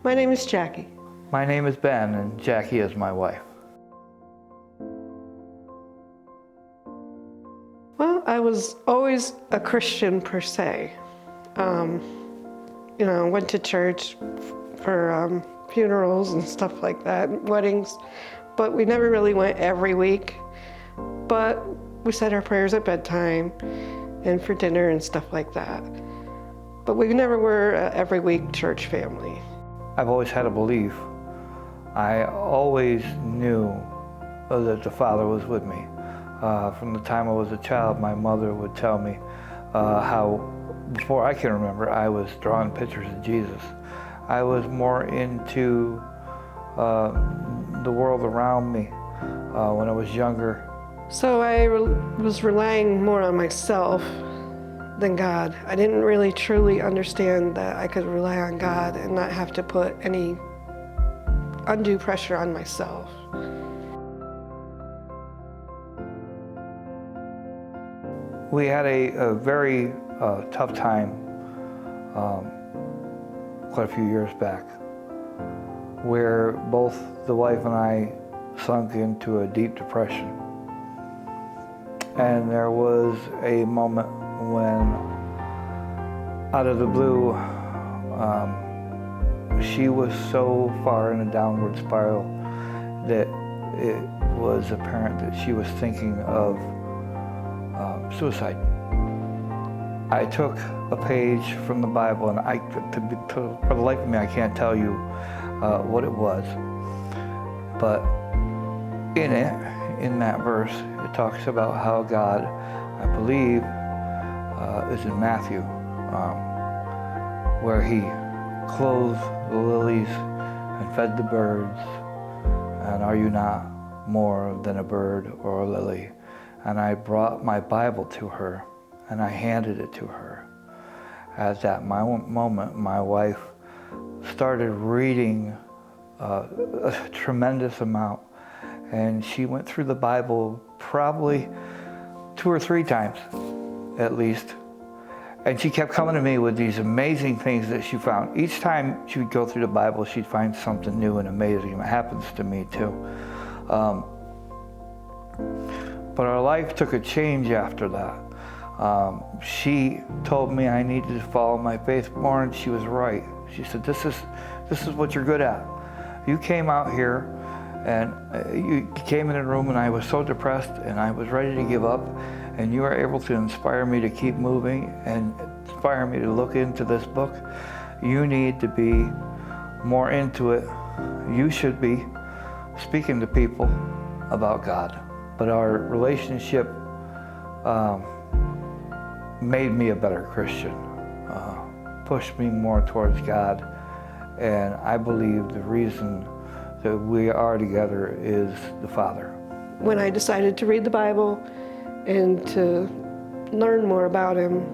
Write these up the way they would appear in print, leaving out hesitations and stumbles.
My name is Jackie. My name is Ben, and Jackie is my wife. Well, I was always a Christian per se. Went to church for funerals and stuff like that, weddings, but we never really went every week. But we said our prayers at bedtime and for dinner and stuff like that. But we never were a every week church family. I've always had a belief. I always knew that the Father was with me. From the time I was a child, my mother would tell me how, before I can remember, I was drawing pictures of Jesus. I was more into the world around me when I was younger. So I was relying more on myself than God. I didn't really truly understand that I could rely on God and not have to put any undue pressure on myself. We had a very tough time quite a few years back, where both the wife and I sunk into a deep depression. And there was a moment when, out of the blue, she was so far in a downward spiral that it was apparent that she was thinking of suicide. I took a page from the Bible, and for the life of me, I can't tell you what it was. But in that verse, it talks about how God, I believe, is in Matthew, where He clothed the lilies and fed the birds, and are you not more than a bird or a lily? And I brought my Bible to her, and I handed it to her. At that moment, my wife started reading a tremendous amount, and she went through the Bible probably 2 or 3 times, at least. And she kept coming to me with these amazing things that she found. Each time she would go through the Bible, she'd find something new and amazing. And it happens to me too. But our life took a change after that. She told me I needed to follow my faith more, and she was right. She said, this is what you're good at. You came out here and you came in a room, and I was so depressed and I was ready to give up, and you were able to inspire me to keep moving and inspire me to look into this book. You need to be more into it. You should be speaking to people about God. But our relationship made me a better Christian, pushed me more towards God, and I believe the reason that we are together is the Father. When I decided to read the Bible and to learn more about Him,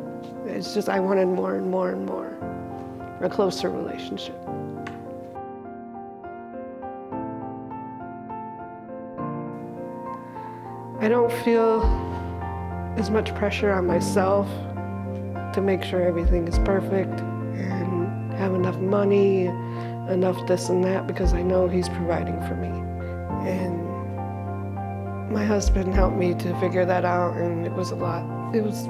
it's just I wanted more and more and more, a closer relationship. I don't feel as much pressure on myself to make sure everything is perfect and have enough money, enough this and that, because I know He's providing for me. And my husband helped me to figure that out, and it was a lot. It was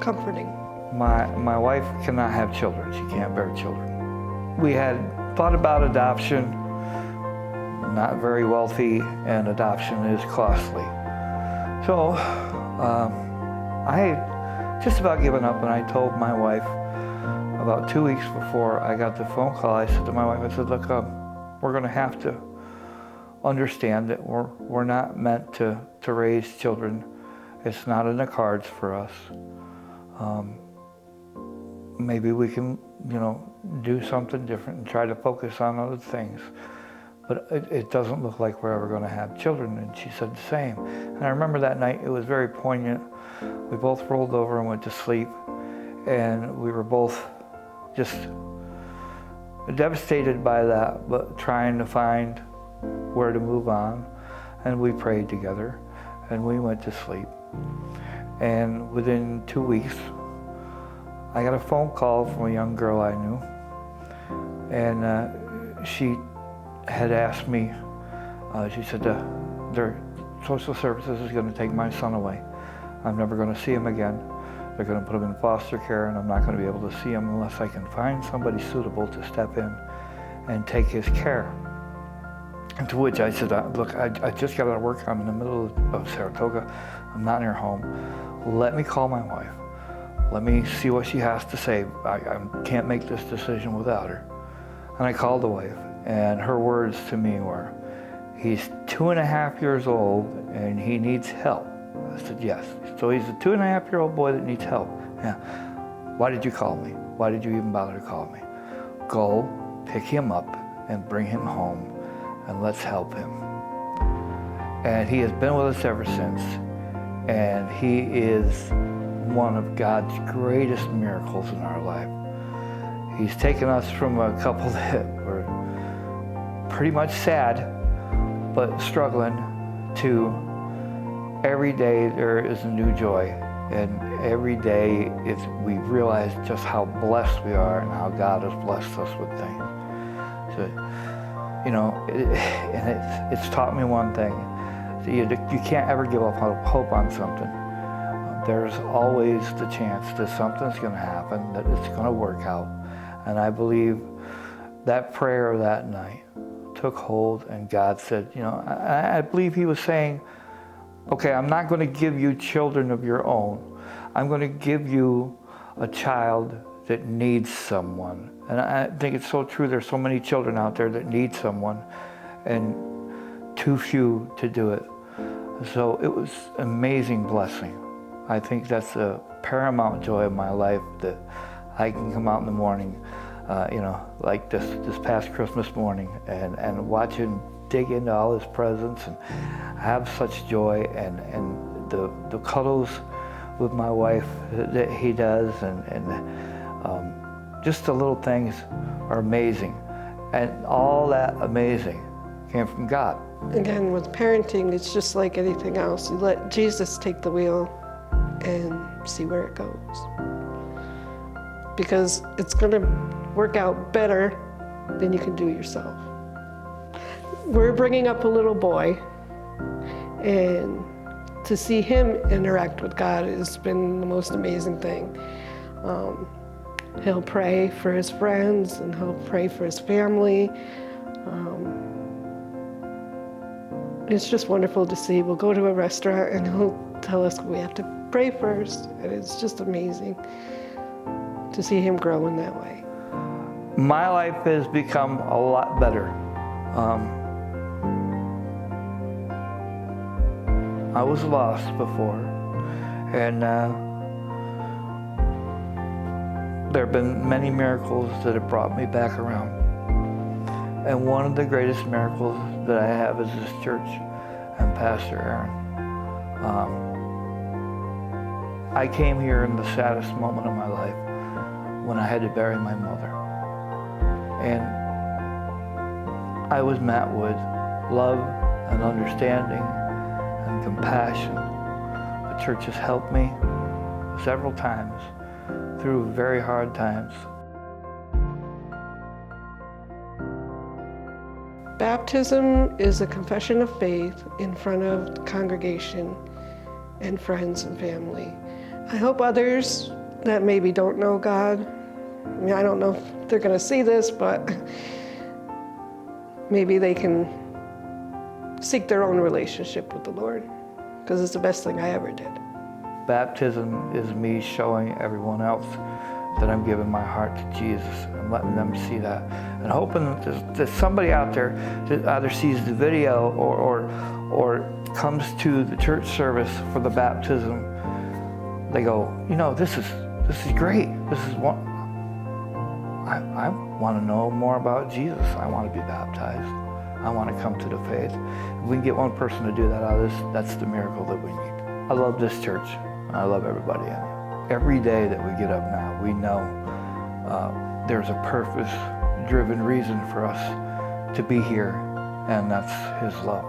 comforting. My wife cannot have children. She can't bear children. We had thought about adoption, not very wealthy, and adoption is costly. So I had just about given up, and I told my wife about 2 weeks before I got the phone call. I said to my wife, I said, look, we're going to have to understand that we're not meant to raise children. It's not in the cards for us. Maybe we can, do something different and try to focus on other things. But it doesn't look like we're ever going to have children. And she said the same. And I remember that night, it was very poignant. We both rolled over and went to sleep. And we were both just devastated by that, but trying to find where to move on. And we prayed together, and we went to sleep. And within 2 weeks, I got a phone call from a young girl I knew. And she had asked me, she said, their social services is going to take my son away. I'm never going to see him again. They're going to put him in foster care, and I'm not going to be able to see him unless I can find somebody suitable to step in and take his care. And to which I said, look, I just got out of work. I'm in the middle of Saratoga. I'm not near home. Let me call my wife. Let me see what she has to say. I can't make this decision without her. And I called the wife, and her words to me were, he's 2.5 years old and he needs help. I said, yes. So he's a 2.5-year-old boy that needs help. Yeah. Why did you call me? Why did you even bother to call me? Go pick him up and bring him home, and let's help him. And he has been with us ever since. And he is one of God's greatest miracles in our life. He's taken us from a couple that were pretty much sad, but struggling, to every day there is a new joy. And every day we realize just how blessed we are and how God has blessed us with things. So, you know, and it's taught me one thing. You can't ever give up hope on something. There's always the chance that something's going to happen, that it's going to work out. And I believe that prayer that night took hold, and God said, you know, I believe he was saying, okay, I'm not going to give you children of your own. I'm going to give you a child that needs someone. And I think it's so true. There's so many children out there that need someone, and too few to do it. So it was an amazing blessing. I think that's a paramount joy of my life, that I can come out in the morning, you know, like this past Christmas morning, and watch him dig into all his presents and have such joy, and the cuddles with my wife that he does, and just the little things are amazing. And all that amazing came from God. Again, with parenting, it's just like anything else. You let Jesus take the wheel and see where it goes. Because it's going to work out better than you can do yourself. We're bringing up a little boy, and to see him interact with God has been the most amazing thing. He'll pray for his friends, and he'll pray for his family. It's just wonderful to see. We'll go to a restaurant and he'll tell us we have to pray first. And it's just amazing to see him grow in that way. My life has become a lot better. I was lost before, and there have been many miracles that have brought me back around. And one of the greatest miracles that I have is this church and Pastor Aaron. I came here in the saddest moment of my life, when I had to bury my mother. And I was met with love and understanding and compassion. The church has helped me several times through very hard times. Baptism is a confession of faith in front of the congregation and friends and family. I hope others that maybe don't know God, I mean, I don't know if they're going to see this, but maybe they can seek their own relationship with the Lord, because it's the best thing I ever did. Baptism is me showing everyone else that I'm giving my heart to Jesus and letting them see that, and hoping that somebody out there that either sees the video or comes to the church service for the baptism, they go, you know, this is great. This is what I want to know more about Jesus. I want to be baptized. I want to come to the faith. If we can get one person to do that out of this, that's the miracle that we need. I love this church. I love everybody in it. Every day that we get up now, we know there's a purpose-driven reason for us to be here, and that's His love.